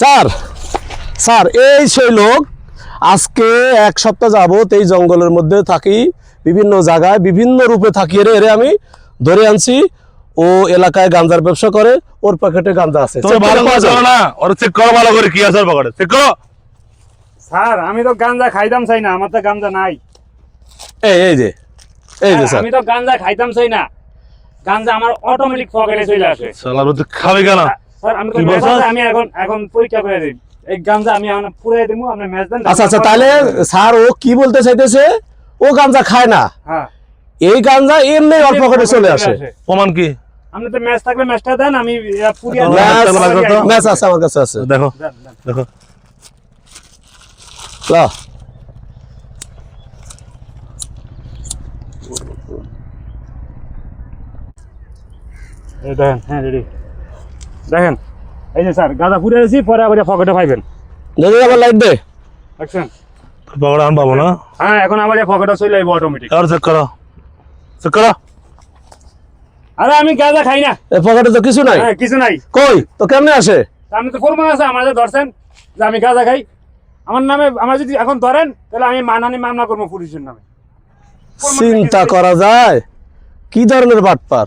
Sir sir এই সেই লোক আজকে এক সপ্তাহ যাবত এই জঙ্গলের মধ্যে থাকি, বিভিন্ন জায়গায় বিভিন্ন রূপে থাকি। এরে আমি ধরে আনছি। ও এলাকায় গাঁজার ব্যবসা করে, ওর পকেটে গাঁজা আছে। তুমি ভালো করে জানো না, ওর চেক করো ভালো করে কি আছে ওর পকেটে, চেক করো। স্যার আমি তো গাঁজা খাইতাম চাই না, আমার তো গাঁজা নাই। এই যে স্যার, আমি তো গাঁজা খাইতাম চাই না, গাঁজা আমার অটোমেটিক পকেটে চলে আসে। শালা তুই খাবি কেন? স্যার আমি তো কি বলছো? আমি এখন পরীক্ষা করে দিই, এই গাঁজা আমি এখন পুরাই দেবো, আপনি ম্যাচ দেন। আচ্ছা তাহলে স্যার ও কি বলতে চাইতেছে, ও গাঁজা খায় না, হ্যাঁ এই গাঁজা এমনি ওর পকেটে চলে আসে। প্রমাণ কি? আপনি তো ম্যাচ থাকলে ম্যাচটা দেন, আমি পুরিয়া ম্যাচ আছে আমার কাছে আছে। দেখো দেখো লা এই দেখেন, হ্যাঁ রেডি দেখেন, এই যে স্যার গাঁজা পুড়ে দিয়েছি, পরে আবার পকেটে পাইবেন। দেখি আবার লাইট দে। দেখছেন? পকেটে আন পাবো না। হ্যাঁ এখন আবার পকেটে চলে আসবো অটোমেটিক। আর চেক করো, চেক করো। আরে আমি গাঁজা খাই না। এই পকেটে তো কিছু নাই। হ্যাঁ কিছু নাই। কই তো কেমনে আসে? আপনি তো ফরমান আছে আমাদের ধরছেন যে আমি গাঁজা খাই, আমার নামে আমার যদি এখন ধরেন তাহলে আমি মানহানি মামলা করবো পুলিশের নামে। চিন্তা করা যায় কি ধরনের বাটপার।